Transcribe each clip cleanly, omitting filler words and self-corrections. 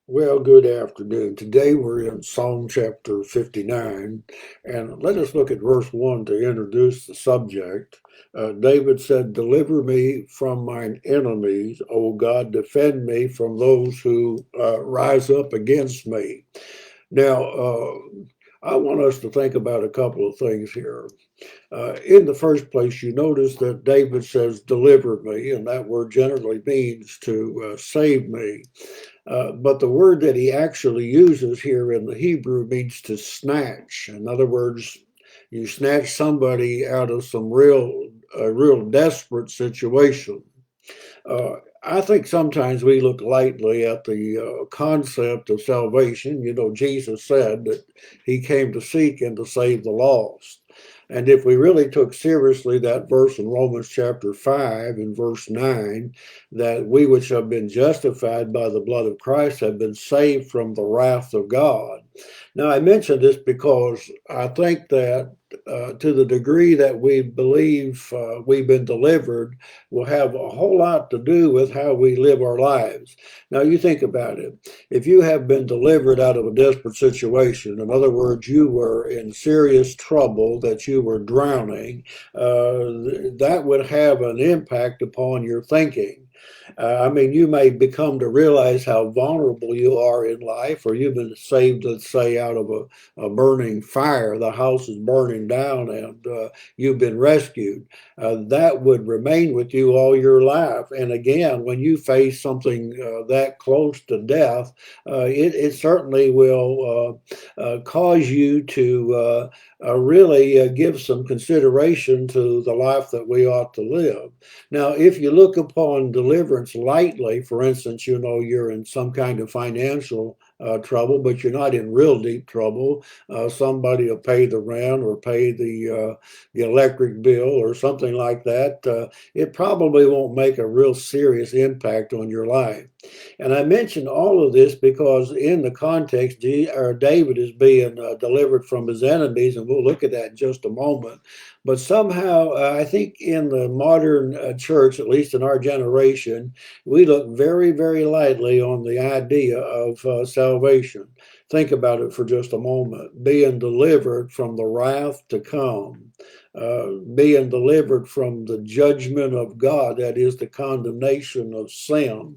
Well, good afternoon. Today we're in Psalm chapter 59, and let us look at verse 1 to introduce the subject. David said, "Deliver me from mine enemies, O God, defend me from those who rise up against me." Now, I want us to think about a couple of things here. In the first place, you notice that David says, "Deliver me," and that word generally means to save me. But the word that he actually uses here in the Hebrew means to snatch. In other words, you snatch somebody out of some real desperate situation. I think sometimes we look lightly at the concept of salvation. You know, Jesus said that he came to seek and to save the lost. And if we really took seriously that verse in Romans chapter 5 and verse 9, that we which have been justified by the blood of Christ have been saved from the wrath of God. Now, I mention this because I think that to the degree that we believe we've been delivered, will have a whole lot to do with how we live our lives. Now, you think about it. If you have been delivered out of a desperate situation, in other words, you were in serious trouble, that you were drowning, that would have an impact upon your thinking. I mean, you may become to realize how vulnerable you are in life, or you've been saved, let's say, out of a burning fire. The house is burning down and you've been rescued. That would remain with you all your life. And again, when you face something that close to death, it certainly will cause you to really give some consideration to the life that we ought to live. Now, if you look upon deliverance lightly, for instance, you know, you're in some kind of financial trouble, but you're not in real deep trouble. Somebody will pay the rent or pay the electric bill or something like that. It probably won't make a real serious impact on your life. And I mention all of this because in the context, David is being delivered from his enemies, and we'll look at that in just a moment. But somehow, I think in the modern church, at least in our generation, we look very, very lightly on the idea of salvation. Think about it for just a moment. Being delivered from the wrath to come, being delivered from the judgment of God, that is the condemnation of sin,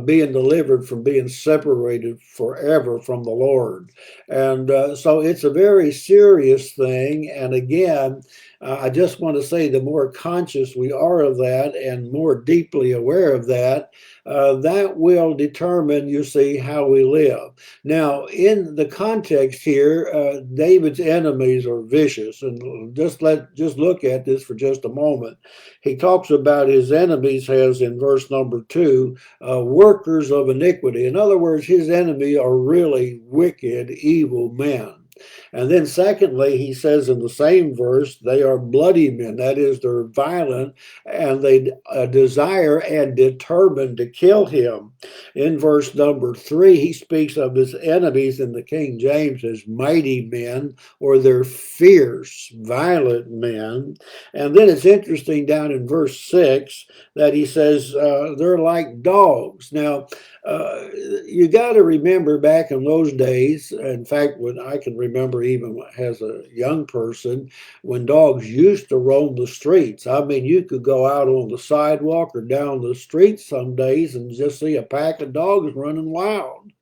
being delivered from being separated forever from the Lord. And so it's a very serious thing. And again, I just want to say the more conscious we are of that and more deeply aware of that, that will determine, you see, how we live. Now, in the context here, David's enemies are vicious, and just look at this for just a moment. He talks about his enemies as in verse number 2, workers of iniquity. In other words, his enemy are really wicked, evil men. And then, secondly, he says in the same verse, they are bloody men. That is, they're violent and they desire and determine to kill him. In verse number 3, he speaks of his enemies in the King James as mighty men, or they're fierce, violent men. And then it's interesting down in verse 6 that he says they're like dogs. Now, you got to remember back in those days, in fact, when I can remember even as a young person, when dogs used to roam the streets. I mean, you could go out on the sidewalk or down the street some days and just see a pack of dogs running wild.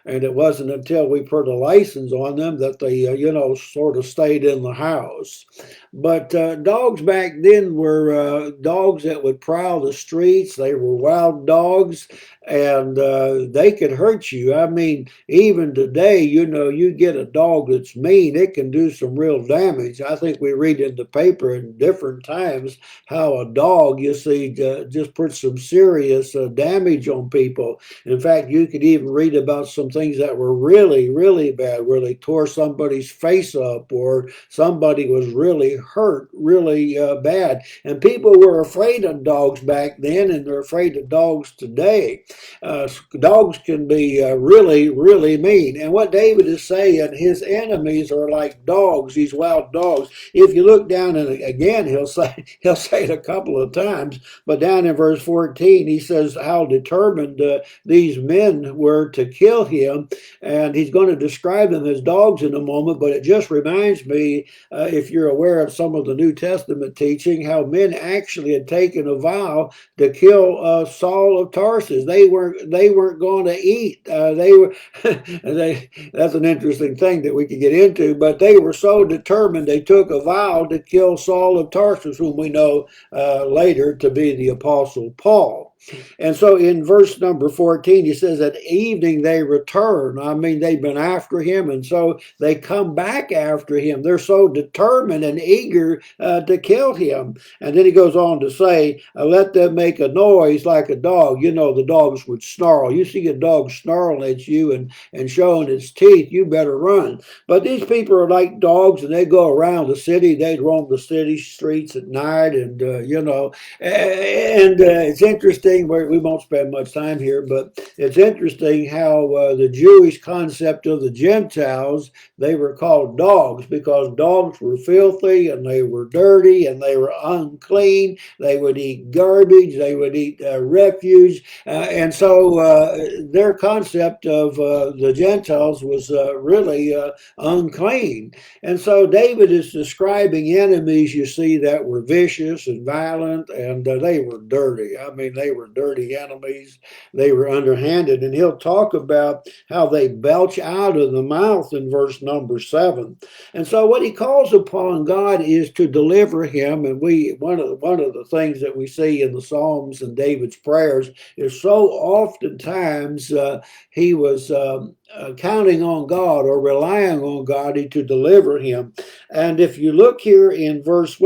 And it wasn't until we put a license on them that they, sort of stayed in the house. But dogs back then were dogs that would prowl the streets. They were wild dogs, and they could hurt you. I mean, even today, you get a dog that's mean, it can do some real damage. I think we read in the paper in different times how a dog, you see, just puts some serious damage on people. In fact, you could even read about some things that were really, really bad, where they tore somebody's face up or somebody was really hurt really bad. And people were afraid of dogs back then, and they're afraid of dogs today. Dogs can be really, really mean. And what David is saying, his enemies are like dogs, these wild dogs. If you look down, and again, he'll say it a couple of times, but down in verse 14, he says how determined these men were to kill him. And he's going to describe them as dogs in a moment, but it just reminds me, if you're aware of some of the New Testament teaching, how men actually had taken a vow to kill Saul of Tarsus. They weren't going to eat. They were that's an interesting thing that we could get into, but they were so determined they took a vow to kill Saul of Tarsus, whom we know later to be the Apostle Paul. And so in verse number 14, he says, at evening they return. I mean, they've been after him, and so they come back after him. They're so determined and eager to kill him. And then he goes on to say, let them make a noise like a dog. You know, the dogs would snarl. You see a dog snarling at you and showing its teeth, you better run. But these people are like dogs, and they go around the city. They roam the city streets at night, and, it's interesting. We won't spend much time here, but it's interesting how the Jewish concept of the Gentiles, they were called dogs because dogs were filthy and they were dirty and they were unclean. They would eat garbage. They would eat refuse. And so their concept of the Gentiles was really unclean. And so David is describing enemies, you see, that were vicious and violent, and they were dirty. I mean, they were dirty enemies. They were underhanded. And he'll talk about how they belch out of the mouth in verse number 7. And so what he calls upon God is to deliver him. And one of the things that we see in the Psalms and David's prayers is so oftentimes he was counting on God or relying on God to deliver him. And if you look here in verse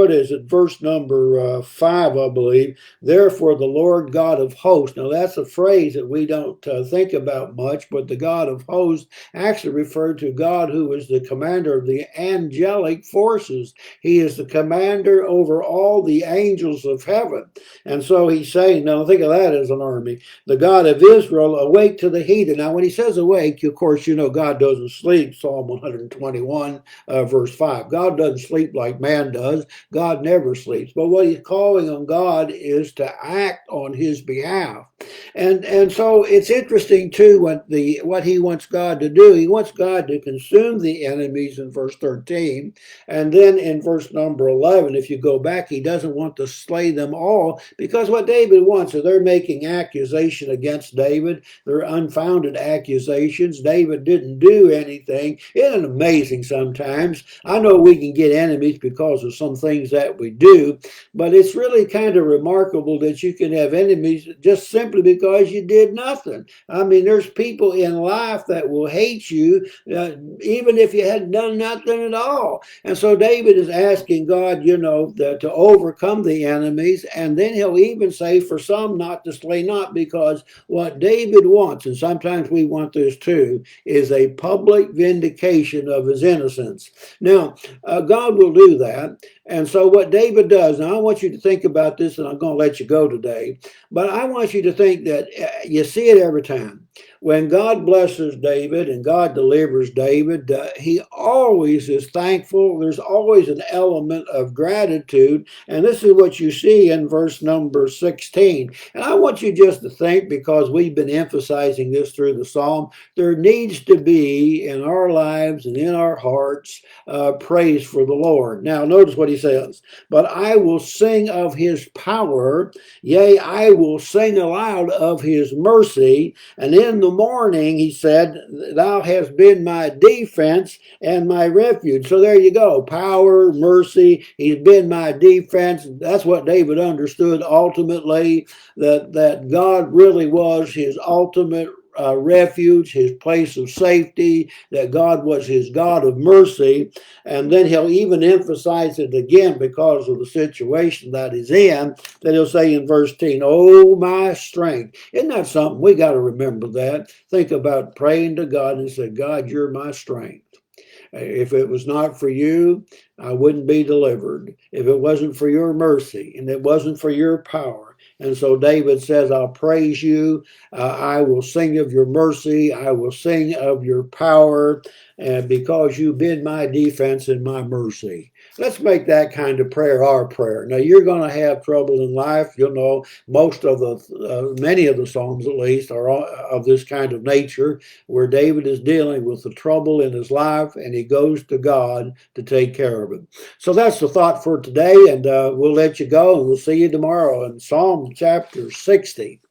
number 5, I believe, therefore the Lord God of hosts. Now that's a phrase that we don't think about much, but the God of hosts actually referred to God who is the commander of the angelic forces. He is the commander over all the angels of heaven. And so he's saying, now think of that as an army. The God of Israel, awake to the heat. And now when he says awake, of course, you know God doesn't sleep. Psalm 121, verse 5. God doesn't sleep like man does. God never sleeps. But what he's calling on God is to act on his behalf. And so it's interesting too what he wants God to do. He wants God to consume the enemies in verse 13. And then in verse number 11, if you go back, he doesn't want to slay them all, because what David wants is they're making accusation against David. They're unfounded accusations. David didn't do anything. Isn't it amazing sometimes? I know we can get enemies because of some things that we do, but it's really kind of remarkable that you can have enemies just simply because you did nothing. I mean, there's people in life that will hate you even if you hadn't done nothing at all. And so David is asking God, to overcome the enemies. And then he'll even say for some not to slay not, because what David wants, and sometimes we want this too, is a public vindication of his innocence. Now, God will do that. And so what David does, now I want you to think about this, and I'm going to let you go today, but I want you to think that you see it every time. When God blesses David and God delivers David, he always is thankful. There's always an element of gratitude. And this is what you see in verse number 16. And I want you just to think, because we've been emphasizing this through the psalm, there needs to be in our lives and in our hearts praise for the Lord. Now, notice what he says. But I will sing of his power. Yea, I will sing aloud of his mercy. And in the morning, he said, thou hast been my defense and my refuge. So there you go. Power, mercy. He's been my defense. That's what David understood ultimately, that God really was his ultimate refuge, his place of safety, that God was his God of mercy. And then he'll even emphasize it again because of the situation that he's in, that he'll say in verse 10, oh, my strength. Isn't that something? We got to remember that. Think about praying to God and say, God, you're my strength. If it was not for you, I wouldn't be delivered. If it wasn't for your mercy and it wasn't for your power. And so David says, I'll praise you. I will sing of your mercy. I will sing of your power. and because you've been my defense and my mercy. Let's make that kind of prayer our prayer. Now, you're going to have trouble in life. You'll know many of the Psalms at least, are of this kind of nature, where David is dealing with the trouble in his life and he goes to God to take care of it. So that's the thought for today, and we'll let you go, and we'll see you tomorrow in Psalm chapter 60.